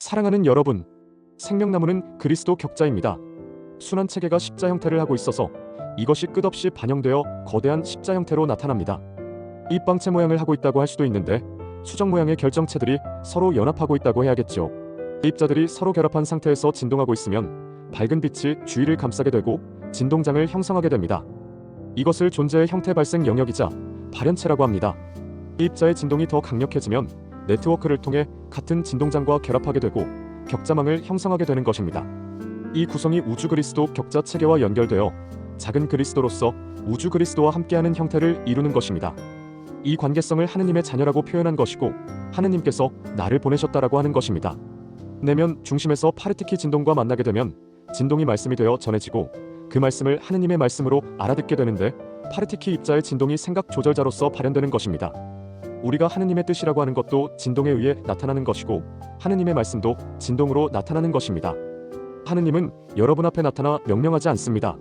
사랑하는 여러분, 생명나무는 그리스도 격자입니다. 순환 체계가 십자 형태를 하고 있어서 이것이 끝없이 반영되어 거대한 십자 형태로 나타납니다. 입방체 모양을 하고 있다고 할 수도 있는데 수정 모양의 결정체들이 서로 연합하고 있다고 해야겠죠. 입자들이 서로 결합한 상태에서 진동하고 있으면 밝은 빛이 주위를 감싸게 되고 진동장을 형성하게 됩니다. 이것을 존재의 형태 발생 영역이자 발현체라고 합니다. 입자의 진동이 더 강력해지면 네트워크를 통해 같은 진동장과 결합하게 되고 격자망을 형성하게 되는 것입니다. 이 구성이 우주 그리스도 격자 체계와 연결되어 작은 그리스도로서 우주 그리스도와 함께하는 형태를 이루는 것입니다. 이 관계성을 하느님의 자녀라고 표현한 것이고 하느님께서 나를 보내셨다라고 하는 것입니다. 내면 중심에서 파르티키 진동과 만나게 되면 진동이 말씀이 되어 전해지고 그 말씀을 하느님의 말씀으로 알아듣게 되는데 파르티키 입자의 진동이 생각 조절자로서 발현되는 것입니다. 우리가 하느님의 뜻이라고 하는 것도 진동에 의해 나타나는 것이고 하느님의 말씀도 진동으로 나타나는 것입니다. 하느님은 여러분 앞에 나타나 명령하지 않습니다.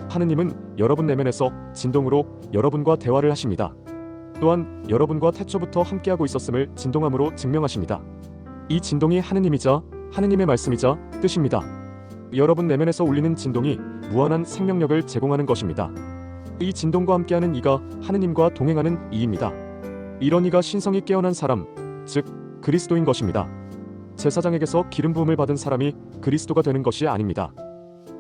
하느님은 여러분 내면에서 진동으로 여러분과 대화를 하십니다. 또한 여러분과 태초부터 함께하고 있었음을 진동함으로 증명하십니다. 이 진동이 하느님이자 하느님의 말씀이자 뜻입니다. 여러분 내면에서 울리는 진동이 무한한 생명력을 제공하는 것입니다. 이 진동과 함께하는 이가 하느님과 동행하는 이입니다. 이런 이가 신성이 깨어난 사람, 즉 그리스도인 것입니다. 제사장에게서 기름 부음을 받은 사람이 그리스도가 되는 것이 아닙니다.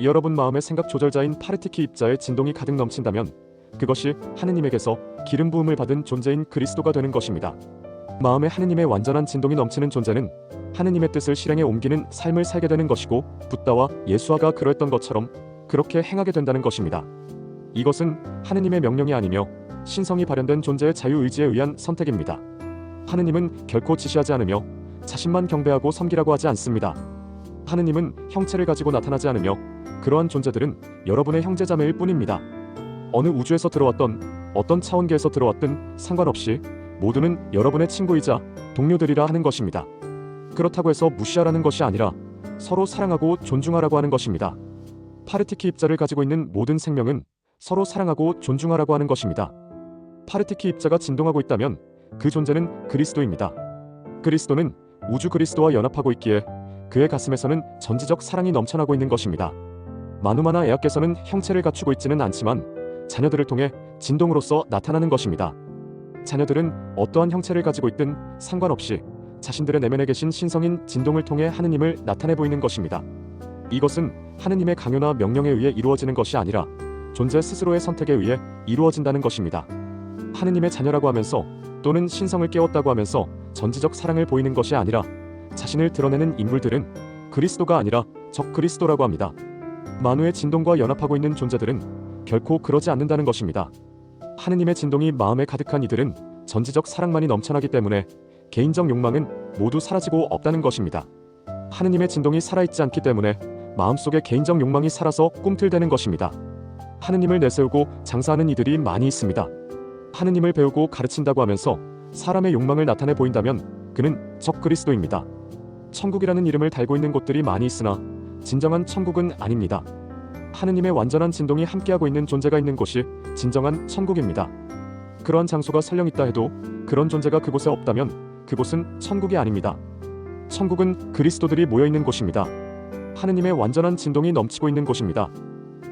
여러분 마음의 생각 조절자인 파르티키 입자의 진동이 가득 넘친다면 그것이 하느님에게서 기름 부음을 받은 존재인 그리스도가 되는 것입니다. 마음에 하느님의 완전한 진동이 넘치는 존재는 하느님의 뜻을 실행에 옮기는 삶을 살게 되는 것이고 붓다와 예수아가 그러했던 것처럼 그렇게 행하게 된다는 것입니다. 이것은 하느님의 명령이 아니며 신성이 발현된 존재의 자유의지에 의한 선택입니다. 하느님은 결코 지시하지 않으며 자신만 경배하고 섬기라고 하지 않습니다. 하느님은 형체를 가지고 나타나지 않으며 그러한 존재들은 여러분의 형제자매일 뿐입니다. 어느 우주에서 들어왔던 어떤 차원계에서 들어왔든 상관없이 모두는 여러분의 친구이자 동료들이라 하는 것입니다. 그렇다고 해서 무시하라는 것이 아니라 서로 사랑하고 존중하라고 하는 것입니다. 파르티키 입자를 가지고 있는 모든 생명은 서로 사랑하고 존중하라고 하는 것입니다. 파르티키 입자가 진동하고 있다면 그 존재는 그리스도입니다. 그리스도는 우주 그리스도와 연합하고 있기에 그의 가슴에서는 전지적 사랑이 넘쳐나고 있는 것입니다. 마누마나 에아께서는 형체를 갖추고 있지는 않지만 자녀들을 통해 진동으로서 나타나는 것입니다. 자녀들은 어떠한 형체를 가지고 있든 상관없이 자신들의 내면에 계신 신성인 진동을 통해 하느님을 나타내 보이는 것입니다. 이것은 하느님의 강요나 명령에 의해 이루어지는 것이 아니라 존재 스스로의 선택에 의해 이루어진다는 것입니다. 하느님의 자녀라고 하면서 또는 신성을 깨웠다고 하면서 전지적 사랑을 보이는 것이 아니라 자신을 드러내는 인물들은 그리스도가 아니라 적 그리스도라고 합니다. 만우의 진동과 연합하고 있는 존재들은 결코 그러지 않는다는 것입니다. 하느님의 진동이 마음에 가득한 이들은 전지적 사랑만이 넘쳐나기 때문에 개인적 욕망은 모두 사라지고 없다는 것입니다. 하느님의 진동이 살아있지 않기 때문에 마음속에 개인적 욕망이 살아서 꿈틀대는 것입니다. 하느님을 내세우고 장사하는 이들이 많이 있습니다. 하느님을 배우고 가르친다고 하면서 사람의 욕망을 나타내 보인다면 그는 적 그리스도입니다. 천국이라는 이름을 달고 있는 곳들이 많이 있으나 진정한 천국은 아닙니다. 하느님의 완전한 진동이 함께하고 있는 존재가 있는 곳이 진정한 천국입니다. 그러한 장소가 설령 있다 해도 그런 존재가 그곳에 없다면 그곳은 천국이 아닙니다. 천국은 그리스도들이 모여있는 곳입니다. 하느님의 완전한 진동이 넘치고 있는 곳입니다.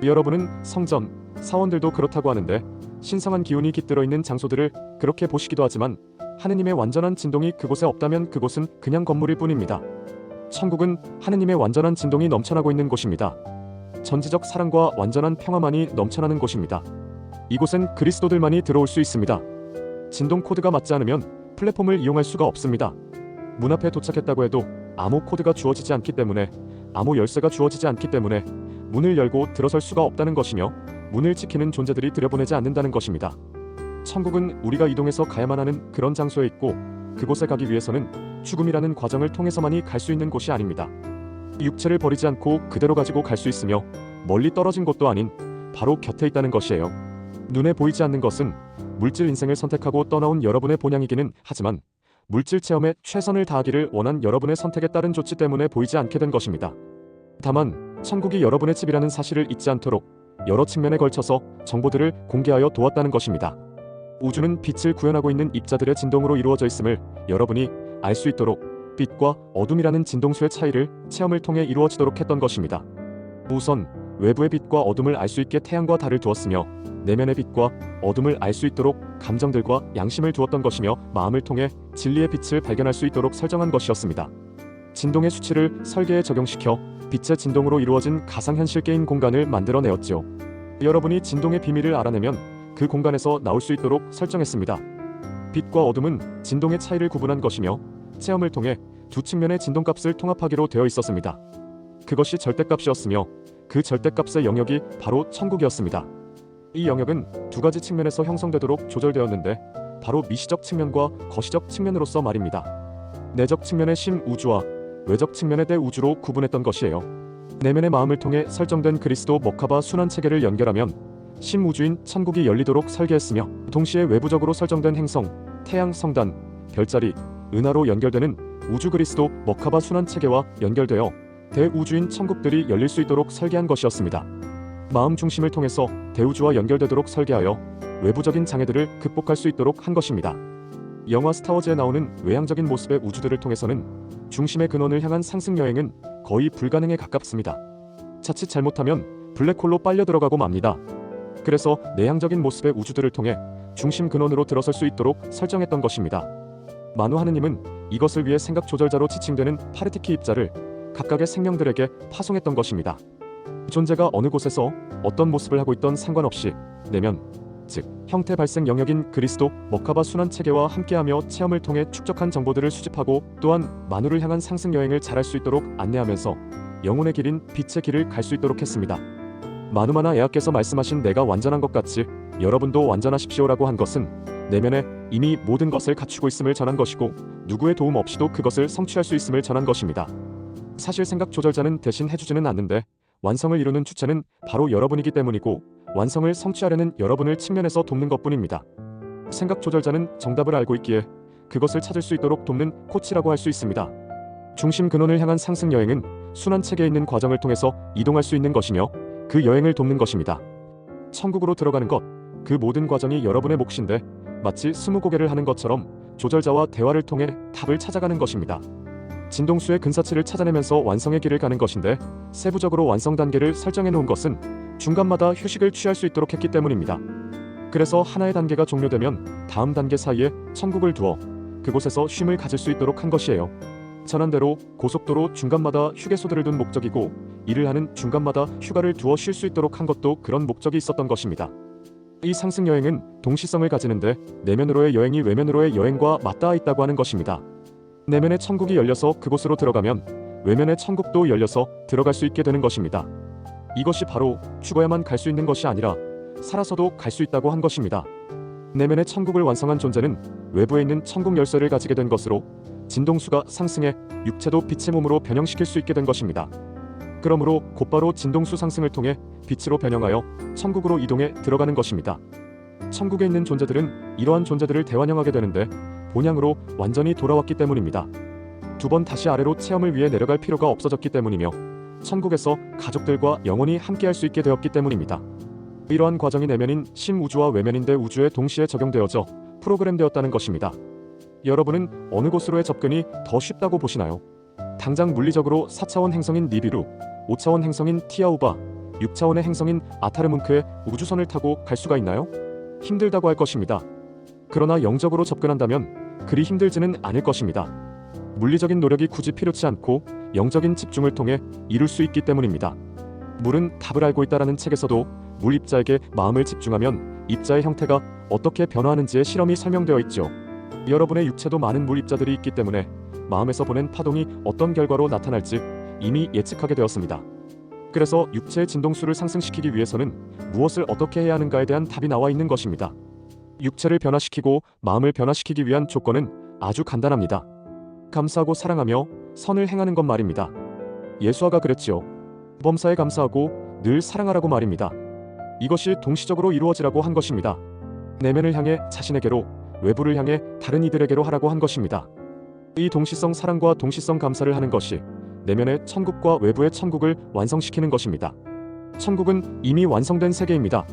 여러분은 성전, 사원들도 그렇다고 하는데 신성한 기운이 깃들어 있는 장소들을 그렇게 보시기도 하지만 하느님의 완전한 진동이 그곳에 없다면 그곳은 그냥 건물일 뿐입니다. 천국은 하느님의 완전한 진동이 넘쳐나고 있는 곳입니다. 전지적 사랑과 완전한 평화만이 넘쳐나는 곳입니다. 이곳엔 그리스도들만이 들어올 수 있습니다. 진동 코드가 맞지 않으면 플랫폼을 이용할 수가 없습니다. 문 앞에 도착했다고 해도 암호 코드가 주어지지 않기 때문에 암호 열쇠가 주어지지 않기 때문에 문을 열고 들어설 수가 없다는 것이며 문을 지키는 존재들이 들여보내지 않는다는 것입니다. 천국은 우리가 이동해서 가야만 하는 그런 장소에 있고 그곳에 가기 위해서는 죽음이라는 과정을 통해서만이 갈 수 있는 곳이 아닙니다. 육체를 버리지 않고 그대로 가지고 갈 수 있으며 멀리 떨어진 곳도 아닌 바로 곁에 있다는 것이에요. 눈에 보이지 않는 것은 물질 인생을 선택하고 떠나온 여러분의 본향이기는 하지만 물질 체험에 최선을 다하기를 원한 여러분의 선택에 따른 조치 때문에 보이지 않게 된 것입니다. 다만 천국이 여러분의 집이라는 사실을 잊지 않도록 여러 측면에 걸쳐서 정보들을 공개하여 도왔다는 것입니다. 우주는 빛을 구현하고 있는 입자들의 진동으로 이루어져 있음을 여러분이 알 수 있도록 빛과 어둠이라는 진동수의 차이를 체험을 통해 이루어지도록 했던 것입니다. 우선 외부의 빛과 어둠을 알 수 있게 태양과 달을 두었으며 내면의 빛과 어둠을 알 수 있도록 감정들과 양심을 두었던 것이며 마음을 통해 진리의 빛을 발견할 수 있도록 설정한 것이었습니다. 진동의 수치를 설계에 적용시켜 빛의 진동으로 이루어진 가상현실 게임 공간을 만들어내었죠. 여러분이 진동의 비밀을 알아내면 그 공간에서 나올 수 있도록 설정했습니다. 빛과 어둠은 진동의 차이를 구분한 것이며 체험을 통해 두 측면의 진동값을 통합하기로 되어 있었습니다. 그것이 절대값이었으며 그 절대값의 영역이 바로 천국이었습니다. 이 영역은 두 가지 측면에서 형성되도록 조절되었는데 바로 미시적 측면과 거시적 측면으로서 말입니다. 내적 측면의 심우주와 외적 측면의 대우주로 구분했던 것이에요. 내면의 마음을 통해 설정된 그리스도 머카바 순환체계를 연결하면 심우주인 천국이 열리도록 설계했으며 동시에 외부적으로 설정된 행성, 태양 성단, 별자리, 은하로 연결되는 우주 그리스도 머카바 순환체계와 연결되어 대우주인 천국들이 열릴 수 있도록 설계한 것이었습니다. 마음 중심을 통해서 대우주와 연결되도록 설계하여 외부적인 장애들을 극복할 수 있도록 한 것입니다. 영화 스타워즈에 나오는 외향적인 모습의 우주들을 통해서는 중심의 근원을 향한 상승 여행은 거의 불가능에 가깝습니다. 자칫 잘못하면 블랙홀로 빨려 들어가고 맙니다. 그래서 내향적인 모습의 우주들을 통해 중심 근원으로 들어설 수 있도록 설정했던 것입니다. 만우 하느님은 이것을 위해 생각 조절자로 지칭되는 파르티키 입자를 각각의 생명들에게 파송했던 것입니다. 존재가 어느 곳에서 어떤 모습을 하고 있던 상관없이 내면, 즉 형태 발생 영역인 그리스도 머카바 순환 체계와 함께하며 체험을 통해 축적한 정보들을 수집하고 또한 만우를 향한 상승 여행을 잘할 수 있도록 안내하면서 영혼의 길인 빛의 길을 갈 수 있도록 했습니다. 마누마나 에아께서 말씀하신 내가 완전한 것 같이 여러분도 완전하십시오라고 한 것은 내면에 이미 모든 것을 갖추고 있음을 전한 것이고 누구의 도움 없이도 그것을 성취할 수 있음을 전한 것입니다. 사실 생각 조절자는 대신 해주지는 않는데 완성을 이루는 주체는 바로 여러분이기 때문이고 완성을 성취하려는 여러분을 측면에서 돕는 것뿐입니다. 생각 조절자는 정답을 알고 있기에 그것을 찾을 수 있도록 돕는 코치라고 할 수 있습니다. 중심 근원을 향한 상승 여행은 순환 체계에 있는 과정을 통해서 이동할 수 있는 것이며 그 여행을 돕는 것입니다. 천국으로 들어가는 것, 그 모든 과정이 여러분의 몫인데 마치 스무고개를 하는 것처럼 조절자와 대화를 통해 답을 찾아가는 것입니다. 진동수의 근사치를 찾아내면서 완성의 길을 가는 것인데 세부적으로 완성 단계를 설정해 놓은 것은 중간마다 휴식을 취할 수 있도록 했기 때문입니다. 그래서 하나의 단계가 종료되면 다음 단계 사이에 천국을 두어 그곳에서 쉼을 가질 수 있도록 한 것이에요. 전한대로 고속도로 중간마다 휴게소들을 둔 목적이고 일을 하는 중간마다 휴가를 두어 쉴 수 있도록 한 것도 그런 목적이 있었던 것입니다. 이 상승 여행은 동시성을 가지는데 내면으로의 여행이 외면으로의 여행과 맞닿아 있다고 하는 것입니다. 내면의 천국이 열려서 그곳으로 들어가면 외면의 천국도 열려서 들어갈 수 있게 되는 것입니다. 이것이 바로 죽어야만 갈 수 있는 것이 아니라 살아서도 갈 수 있다고 한 것입니다. 내면의 천국을 완성한 존재는 외부에 있는 천국 열쇠를 가지게 된 것으로 진동수가 상승해 육체도 빛의 몸으로 변형시킬 수 있게 된 것입니다. 그러므로 곧바로 진동수 상승을 통해 빛으로 변형하여 천국으로 이동해 들어가는 것입니다. 천국에 있는 존재들은 이러한 존재들을 대환영하게 되는데 본향으로 완전히 돌아왔기 때문입니다. 두 번 다시 아래로 체험을 위해 내려갈 필요가 없어졌기 때문이며 천국에서 가족들과 영원히 함께할 수 있게 되었기 때문입니다. 이러한 과정이 내면인 심우주와 외면인 대우주에 동시에 적용되어져 프로그램되었다는 것입니다. 여러분은 어느 곳으로의 접근이 더 쉽다고 보시나요? 당장 물리적으로 4차원 행성인 니비루, 5차원 행성인 티아우바, 6차원의 행성인 아타르문크의 우주선을 타고 갈 수가 있나요? 힘들다고 할 것입니다. 그러나 영적으로 접근한다면 그리 힘들지는 않을 것입니다. 물리적인 노력이 굳이 필요치 않고 영적인 집중을 통해 이룰 수 있기 때문입니다. 물은 답을 알고 있다라는 책에서도 물 입자에게 마음을 집중하면 입자의 형태가 어떻게 변화하는지의 실험이 설명되어 있죠. 여러분의 육체도 많은 물 입자들이 있기 때문에 마음에서 보낸 파동이 어떤 결과로 나타날지 이미 예측하게 되었습니다. 그래서 육체의 진동수를 상승시키기 위해서는 무엇을 어떻게 해야 하는가에 대한 답이 나와 있는 것입니다. 육체를 변화시키고 마음을 변화시키기 위한 조건은 아주 간단합니다. 감사하고 사랑하며 선을 행하는 것 말입니다. 예수아가 그랬지요. 범사에 감사하고 늘 사랑하라고 말입니다. 이것이 동시적으로 이루어지라고 한 것입니다. 내면을 향해 자신에게로, 외부를 향해 다른 이들에게로 하라고 한 것입니다. 이 동시성 사랑과 동시성 감사를 하는 것이 내면의 천국과 외부의 천국을 완성시키는 것입니다. 천국은 이미 완성된 세계입니다.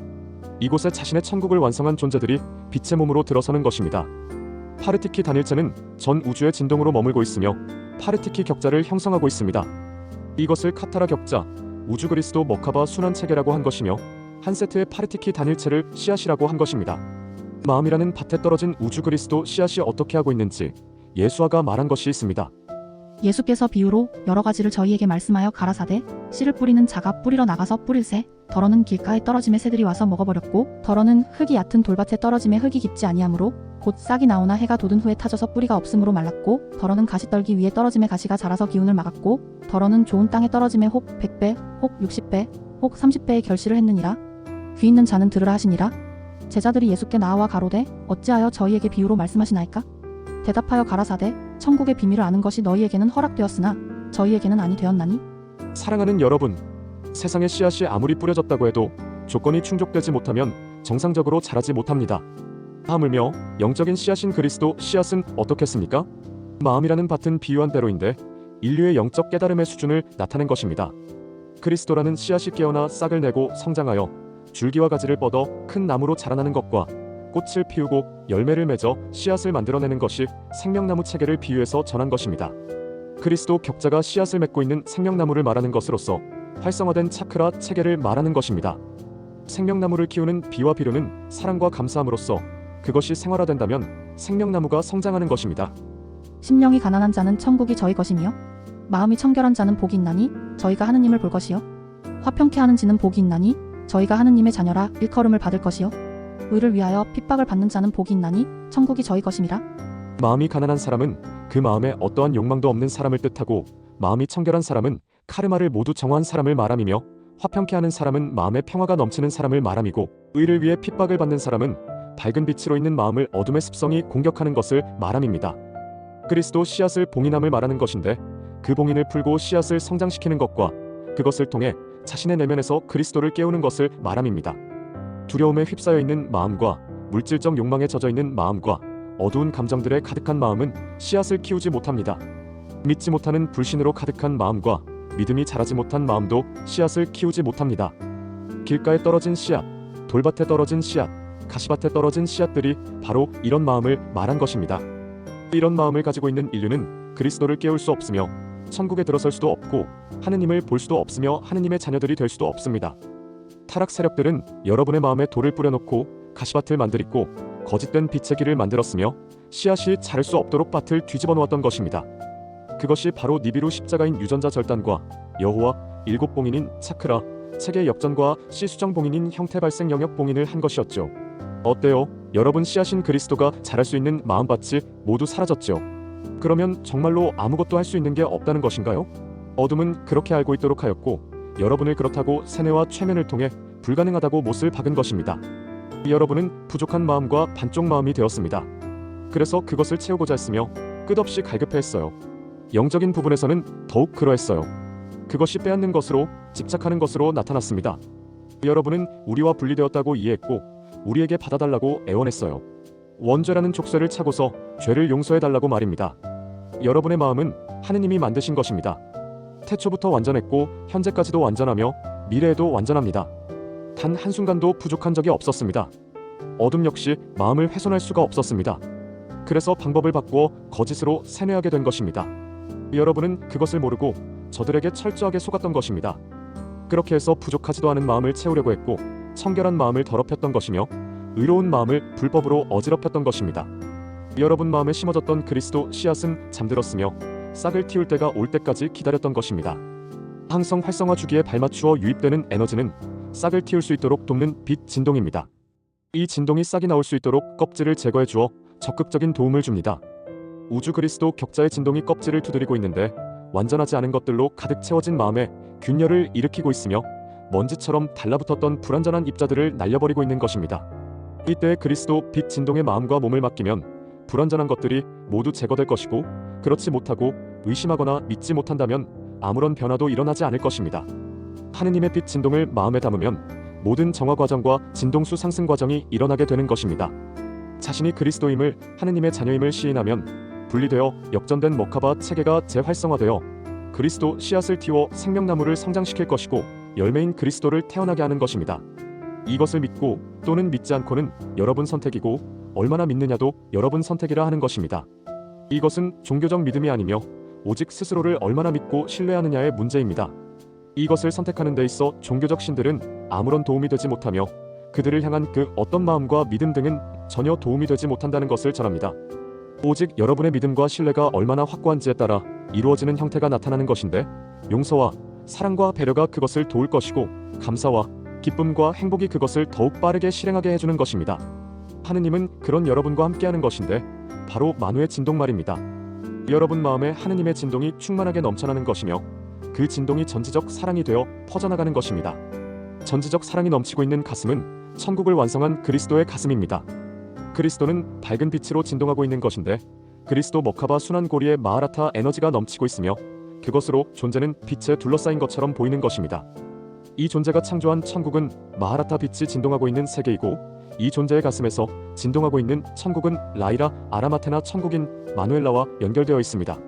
이곳에 자신의 천국을 완성한 존재들이 빛의 몸으로 들어서는 것입니다. 파르티키 단일체는 전 우주의 진동으로 머물고 있으며 파르티키 격자를 형성하고 있습니다. 이것을 카타라 격자, 우주 그리스도 머카바 순환 체계라고 한 것이며 한 세트의 파르티키 단일체를 씨앗이라고 한 것입니다. 마음이라는 밭에 떨어진 우주 그리스도 씨앗이 어떻게 하고 있는지 예수아가 말한 것이 있습니다. 예수께서 비유로 여러 가지를 저희에게 말씀하여 가라사대 씨를 뿌리는 자가 뿌리러 나가서 뿌릴새 덜어는 길가에 떨어짐에 새들이 와서 먹어버렸고 덜어는 흙이 얕은 돌밭에 떨어짐에 흙이 깊지 아니하므로 곧 싹이 나오나 해가 돋은 후에 타져서 뿌리가 없으므로 말랐고 덜어는 가시떨기 위에 떨어짐에 가시가 자라서 기운을 막았고 덜어는 좋은 땅에 떨어짐에 혹 100배 혹 60배 혹 30배의 결실을 했느니라. 귀 있는 자는 들으라 하시니라. 제자들이 예수께 나와 가로되 어찌하여 저희에게 비유로 말씀하시나이까? 대답하여 가라사대 천국의 비밀을 아는 것이 너희에게는 허락되었으나 저희에게는 아니 되었나니? 사랑하는 여러분, 세상의 씨앗이 아무리 뿌려졌다고 해도 조건이 충족되지 못하면 정상적으로 자라지 못합니다. 하물며 영적인 씨앗인 그리스도 씨앗은 어떻겠습니까? 마음이라는 밭은 비유한 대로인데 인류의 영적 깨달음의 수준을 나타낸 것입니다. 그리스도라는 씨앗이 깨어나 싹을 내고 성장하여 줄기와 가지를 뻗어 큰 나무로 자라나는 것과 꽃을 피우고 열매를 맺어 씨앗을 만들어내는 것이 생명나무 체계를 비유해서 전한 것입니다. 그리스도 격자가 씨앗을 맺고 있는 생명나무를 말하는 것으로서 활성화된 차크라 체계를 말하는 것입니다. 생명나무를 키우는 비와 비료는 사랑과 감사함으로써 그것이 생활화된다면 생명나무가 성장하는 것입니다. 심령이 가난한 자는 천국이 저희 것이며 마음이 청결한 자는 복이 있나니 저희가 하느님을 볼 것이요 화평케 하는 지는 복이 있나니 저희가 하느님의 자녀라 일컬음을 받을 것이요 의를 위하여 핍박을 받는 자는 복이 있나니 천국이 저희 것임이라. 마음이 가난한 사람은 그 마음에 어떠한 욕망도 없는 사람을 뜻하고 마음이 청결한 사람은 카르마를 모두 정화한 사람을 말함이며 화평케 하는 사람은 마음에 평화가 넘치는 사람을 말함이고 의를 위해 핍박을 받는 사람은 밝은 빛으로 있는 마음을 어둠의 습성이 공격하는 것을 말함입니다. 그리스도 씨앗을 봉인함을 말하는 것인데 그 봉인을 풀고 씨앗을 성장시키는 것과 그것을 통해 자신의 내면에서 그리스도를 깨우는 것을 말함입니다. 두려움에 휩싸여 있는 마음과 물질적 욕망에 젖어 있는 마음과 어두운 감정들에 가득한 마음은 씨앗을 키우지 못합니다. 믿지 못하는 불신으로 가득한 마음과 믿음이 자라지 못한 마음도 씨앗을 키우지 못합니다. 길가에 떨어진 씨앗, 돌밭에 떨어진 씨앗, 가시밭에 떨어진 씨앗들이 바로 이런 마음을 말한 것입니다. 이런 마음을 가지고 있는 인류는 그리스도를 깨울 수 없으며 천국에 들어설 수도 없고 하느님을 볼 수도 없으며 하느님의 자녀들이 될 수도 없습니다. 타락 세력들은 여러분의 마음에 돌을 뿌려놓고 가시밭을 만들었고 거짓된 빛의 길을 만들었으며 씨앗이 자랄 수 없도록 밭을 뒤집어 놓았던 것입니다. 그것이 바로 니비루 십자가인 유전자 절단과 여호와 일곱 봉인인 차크라 체계 역전과 씨 수정 봉인인 형태 발생 영역 봉인을 한 것이었죠. 어때요? 여러분 씨앗인 그리스도가 자랄 수 있는 마음밭이 모두 사라졌죠. 그러면 정말로 아무것도 할 수 있는 게 없다는 것인가요? 어둠은 그렇게 알고 있도록 하였고 여러분을 그렇다고 세뇌와 최면을 통해 불가능하다고 못을 박은 것입니다. 여러분은 부족한 마음과 반쪽 마음이 되었습니다. 그래서 그것을 채우고자 했으며 끝없이 갈급해했어요. 영적인 부분에서는 더욱 그러했어요. 그것이 빼앗는 것으로 집착하는 것으로 나타났습니다. 여러분은 우리와 분리되었다고 이해했고 우리에게 받아달라고 애원했어요. 원죄라는 족쇄를 차고서 죄를 용서해달라고 말입니다. 여러분의 마음은 하느님이 만드신 것입니다. 태초부터 완전했고 현재까지도 완전하며 미래에도 완전합니다. 단 한순간도 부족한 적이 없었습니다. 어둠 역시 마음을 훼손할 수가 없었습니다. 그래서 방법을 바꾸어 거짓으로 세뇌하게 된 것입니다. 여러분은 그것을 모르고 저들에게 철저하게 속았던 것입니다. 그렇게 해서 부족하지도 않은 마음을 채우려고 했고 청결한 마음을 더럽혔던 것이며 의로운 마음을 불법으로 어지럽혔던 것입니다. 여러분 마음에 심어졌던 그리스도 씨앗은 잠들었으며 싹을 틔울 때가 올 때까지 기다렸던 것입니다. 항성 활성화 주기에 발맞추어 유입되는 에너지는 싹을 틔울 수 있도록 돕는 빛 진동입니다. 이 진동이 싹이 나올 수 있도록 껍질을 제거해 주어 적극적인 도움을 줍니다. 우주 그리스도 격자의 진동이 껍질을 두드리고 있는데 완전하지 않은 것들로 가득 채워진 마음에 균열을 일으키고 있으며 먼지처럼 달라붙었던 불완전한 입자들을 날려버리고 있는 것입니다. 이때 그리스도 빛 진동의 마음과 몸을 맡기면 불완전한 것들이 모두 제거될 것이고 그렇지 못하고 의심하거나 믿지 못한다면 아무런 변화도 일어나지 않을 것입니다. 하느님의 빛 진동을 마음에 담으면 모든 정화 과정과 진동수 상승 과정이 일어나게 되는 것입니다. 자신이 그리스도임을 하느님의 자녀임을 시인하면 분리되어 역전된 머카바 체계가 재활성화되어 그리스도 씨앗을 틔워 생명나무를 성장시킬 것이고 열매인 그리스도를 태어나게 하는 것입니다. 이것을 믿고 또는 믿지 않고는 여러분 선택이고 얼마나 믿느냐도 여러분 선택이라 하는 것입니다. 이것은 종교적 믿음이 아니며 오직 스스로를 얼마나 믿고 신뢰하느냐의 문제입니다. 이것을 선택하는 데 있어 종교적 신들은 아무런 도움이 되지 못하며 그들을 향한 그 어떤 마음과 믿음 등은 전혀 도움이 되지 못한다는 것을 전합니다. 오직 여러분의 믿음과 신뢰가 얼마나 확고한지에 따라 이루어지는 형태가 나타나는 것인데, 용서와 사랑과 배려가 그것을 도울 것이고 감사와 기쁨과 행복이 그것을 더욱 빠르게 실행하게 해주는 것입니다. 하느님은 그런 여러분과 함께하는 것인데 바로 만우의 진동 말입니다. 여러분 마음에 하느님의 진동이 충만하게 넘쳐나는 것이며 그 진동이 전지적 사랑이 되어 퍼져나가는 것입니다. 전지적 사랑이 넘치고 있는 가슴은 천국을 완성한 그리스도의 가슴입니다. 그리스도는 밝은 빛으로 진동하고 있는 것인데 그리스도 머카바 순환 고리에 마하라타 에너지가 넘치고 있으며 그것으로 존재는 빛에 둘러싸인 것처럼 보이는 것입니다. 이 존재가 창조한 천국은 마하라타 빛이 진동하고 있는 세계이고 이 존재의 가슴에서 진동하고 있는 천국은 라이라 아라마테나 천국인 마누엘라와 연결되어 있습니다.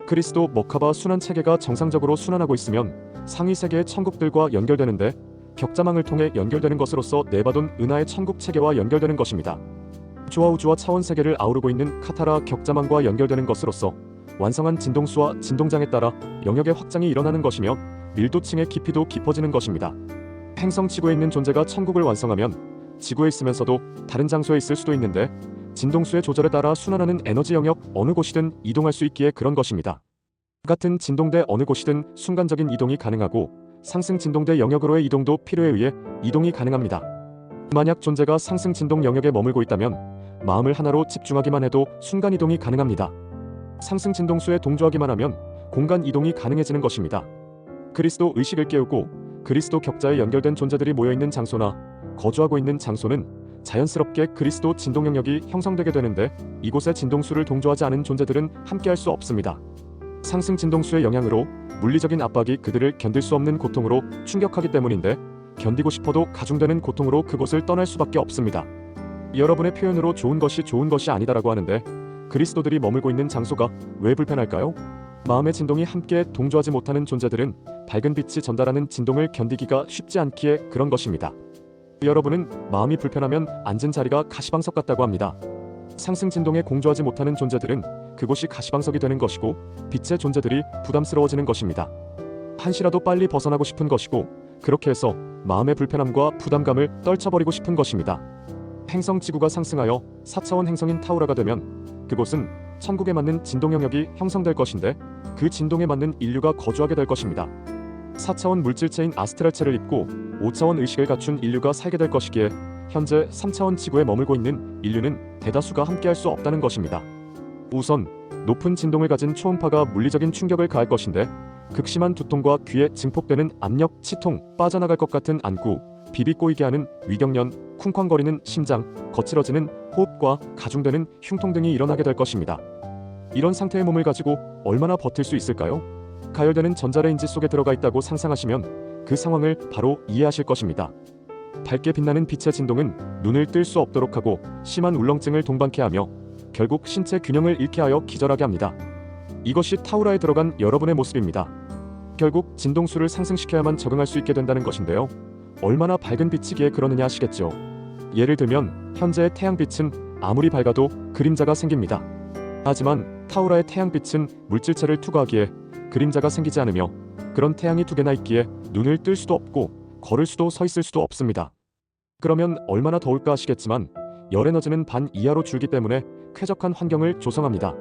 그리스도 머카바 순환 체계가 정상적으로 순환하고 있으면 상위 세계의 천국들과 연결되는데 벽자망을 통해 연결되는 것으로서 네바돈 은하의 천국 체계와 연결되는 것입니다. 주와우주와 차원 세계를 아우르고 있는 카타라 격자망과 연결되는 것으로서 완성한 진동수와 진동장에 따라 영역의 확장이 일어나는 것이며 밀도층의 깊이도 깊어지는 것입니다. 행성 지구에 있는 존재가 천국을 완성하면 지구에 있으면서도 다른 장소에 있을 수도 있는데 진동수의 조절에 따라 순환하는 에너지 영역 어느 곳이든 이동할 수 있기에 그런 것입니다. 같은 진동대 어느 곳이든 순간적인 이동이 가능하고 상승 진동대 영역으로의 이동도 필요에 의해 이동이 가능합니다. 만약 존재가 상승 진동 영역에 머물고 있다면 마음을 하나로 집중하기만 해도 순간 이동이 가능합니다. 상승 진동수에 동조하기만 하면 공간 이동이 가능해지는 것입니다. 그리스도 의식을 깨우고 그리스도 격자에 연결된 존재들이 모여있는 장소나 거주하고 있는 장소는 자연스럽게 그리스도 진동 영역이 형성되게 되는데 이곳의 진동수를 동조하지 않은 존재들은 함께할 수 없습니다. 상승 진동수의 영향으로 물리적인 압박이 그들을 견딜 수 없는 고통으로 충격하기 때문인데 견디고 싶어도 가중되는 고통으로 그곳을 떠날 수밖에 없습니다. 여러분의 표현으로 좋은 것이 아니다라고 하는데 그리스도들이 머물고 있는 장소가 왜 불편할까요? 마음의 진동이 함께 동조하지 못하는 존재들은 밝은 빛이 전달하는 진동을 견디기가 쉽지 않기에 그런 것입니다. 여러분은 마음이 불편하면 앉은 자리가 가시방석 같다고 합니다. 상승 진동에 공조하지 못하는 존재들은 그곳이 가시방석이 되는 것이고 빛의 존재들이 부담스러워지는 것입니다. 한시라도 빨리 벗어나고 싶은 것이고 그렇게 해서 마음의 불편함과 부담감을 떨쳐버리고 싶은 것입니다. 행성 지구가 상승하여 4차원 행성인 타우라가 되면 그곳은 천국에 맞는 진동 영역이 형성될 것인데 그 진동에 맞는 인류가 거주하게 될 것입니다. 4차원 물질체인 아스트랄체를 입고 5차원 의식을 갖춘 인류가 살게 될 것이기에 현재 3차원 지구에 머물고 있는 인류는 대다수가 함께할 수 없다는 것입니다. 우선 높은 진동을 가진 초음파가 물리적인 충격을 가할 것인데 극심한 두통과 귀에 증폭되는 압력, 치통, 빠져나갈 것 같은 안구, 비비 꼬이게 하는 위경련, 쿵쾅거리는 심장, 거칠어지는 호흡과 가중되는 흉통 등이 일어나게 될 것입니다. 이런 상태의 몸을 가지고 얼마나 버틸 수 있을까요? 가열되는 전자레인지 속에 들어가 있다고 상상하시면 그 상황을 바로 이해하실 것입니다. 밝게 빛나는 빛의 진동은 눈을 뜰 수 없도록 하고 심한 울렁증을 동반케 하며 결국 신체 균형을 잃게 하여 기절하게 합니다. 이것이 타우라에 들어간 여러분의 모습입니다. 결국 진동수를 상승시켜야만 적응할 수 있게 된다는 것인데요. 얼마나 밝은 빛이기에 그러느냐 하시겠죠. 예를 들면 현재의 태양빛은 아무리 밝아도 그림자가 생깁니다. 하지만 타우라의 태양빛은 물질체를 투과하기에 그림자가 생기지 않으며 그런 태양이 두 개나 있기에 눈을 뜰 수도 없고 걸을 수도 서 있을 수도 없습니다. 그러면 얼마나 더울까 하시겠지만 열 에너지는 반 이하로 줄기 때문에 쾌적한 환경을 조성합니다.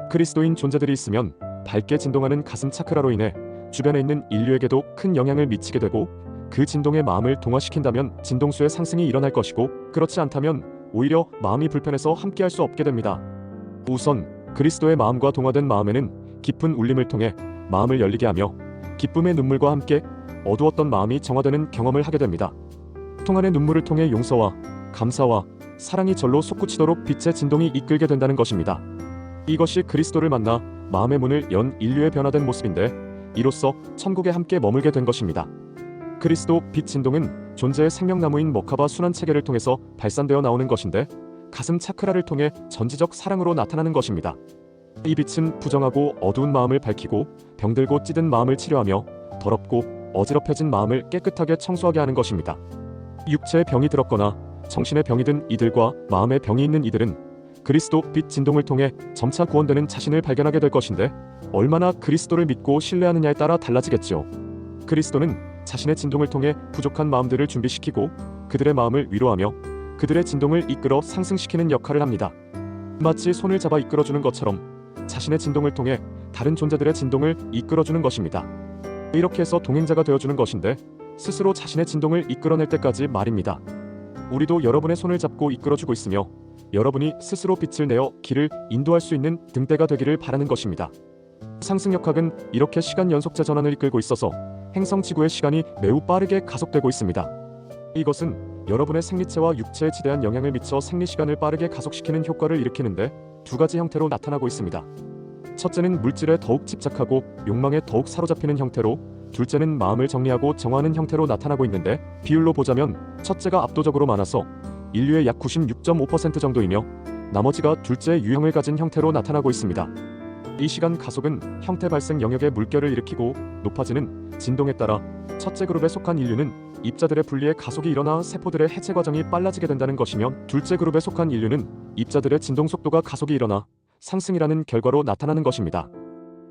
그리스도인 존재들이 있으면 밝게 진동하는 가슴 차크라로 인해 주변에 있는 인류에게도 큰 영향을 미치게 되고 그 진동에 마음을 동화시킨다면 진동수의 상승이 일어날 것이고 그렇지 않다면 오히려 마음이 불편해서 함께할 수 없게 됩니다. 우선 그리스도의 마음과 동화된 마음에는 깊은 울림을 통해 마음을 열리게 하며 기쁨의 눈물과 함께 어두웠던 마음이 정화되는 경험을 하게 됩니다. 통안의 눈물을 통해 용서와 감사와 사랑이 절로 솟구치도록 빛의 진동이 이끌게 된다는 것입니다. 이것이 그리스도를 만나 마음의 문을 연 인류의 변화된 모습인데 이로써 천국에 함께 머물게 된 것입니다. 그리스도 빛 진동은 존재의 생명나무인 머카바 순환 체계를 통해서 발산되어 나오는 것인데 가슴 차크라를 통해 전지적 사랑으로 나타나는 것입니다. 이 빛은 부정하고 어두운 마음을 밝히고 병들고 찌든 마음을 치료하며 더럽고 어지럽혀진 마음을 깨끗하게 청소하게 하는 것입니다. 육체의 병이 들었거나 정신의 병이 든 이들과 마음의 병이 있는 이들은 그리스도 빛 진동을 통해 점차 구원되는 자신을 발견하게 될 것인데 얼마나 그리스도를 믿고 신뢰하느냐에 따라 달라지겠죠. 그리스도는 자신의 진동을 통해 부족한 마음들을 준비시키고 그들의 마음을 위로하며 그들의 진동을 이끌어 상승시키는 역할을 합니다. 마치 손을 잡아 이끌어주는 것처럼 자신의 진동을 통해 다른 존재들의 진동을 이끌어주는 것입니다. 이렇게 해서 동행자가 되어주는 것인데 스스로 자신의 진동을 이끌어낼 때까지 말입니다. 우리도 여러분의 손을 잡고 이끌어주고 있으며 여러분이 스스로 빛을 내어 길을 인도할 수 있는 등대가 되기를 바라는 것입니다. 상승역학은 이렇게 시간 연속제 전환을 이끌고 있어서 행성 지구의 시간이 매우 빠르게 가속되고 있습니다. 이것은 여러분의 생리체와 육체에 지대한 영향을 미쳐 생리시간을 빠르게 가속시키는 효과를 일으키는데 두 가지 형태로 나타나고 있습니다. 첫째는 물질에 더욱 집착하고 욕망에 더욱 사로잡히는 형태로, 둘째는 마음을 정리하고 정화하는 형태로 나타나고 있는데 비율로 보자면 첫째가 압도적으로 많아서 인류의 약 96.5% 정도이며 나머지가 둘째의 유형을 가진 형태로 나타나고 있습니다. 이 시간 가속은 형태 발생 영역의 물결을 일으키고 높아지는 진동에 따라 첫째 그룹에 속한 인류는 입자들의 분리에 가속이 일어나 세포들의 해체 과정이 빨라지게 된다는 것이며 둘째 그룹에 속한 인류는 입자들의 진동 속도가 가속이 일어나 상승이라는 결과로 나타나는 것입니다.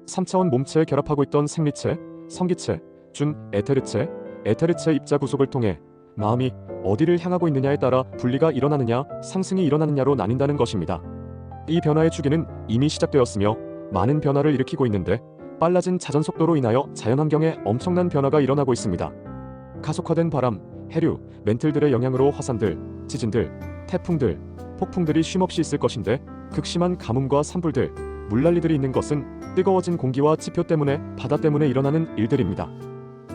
3차원 몸체에 결합하고 있던 생리체, 성기체, 준, 에테르체 입자 구속을 통해 마음이 어디를 향하고 있느냐에 따라 분리가 일어나느냐, 상승이 일어나느냐로 나뉜다는 것입니다. 이 변화의 주기는 이미 시작되었으며 많은 변화를 일으키고 있는데 빨라진 자전 속도로 인하여 자연환경에 엄청난 변화가 일어나고 있습니다. 가속화된 바람, 해류, 멘틀들의 영향으로 화산들, 지진들, 태풍들, 폭풍들이 쉼없이 있을 것인데 극심한 가뭄과 산불들, 물난리들이 있는 것은 뜨거워진 공기와 지표 때문에 바다 때문에 일어나는 일들입니다.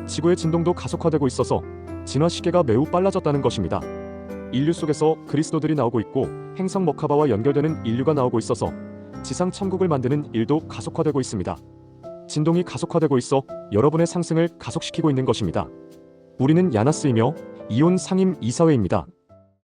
지구의 진동도 가속화되고 있어서 진화 시계가 매우 빨라졌다는 것입니다. 인류 속에서 그리스도들이 나오고 있고 행성 머카바와 연결되는 인류가 나오고 있어서 지상 천국을 만드는 일도 가속화되고 있습니다. 진동이 가속화되고 있어 여러분의 상승을 가속시키고 있는 것입니다. 우리는 야나스이며 이온 상임 이사회입니다.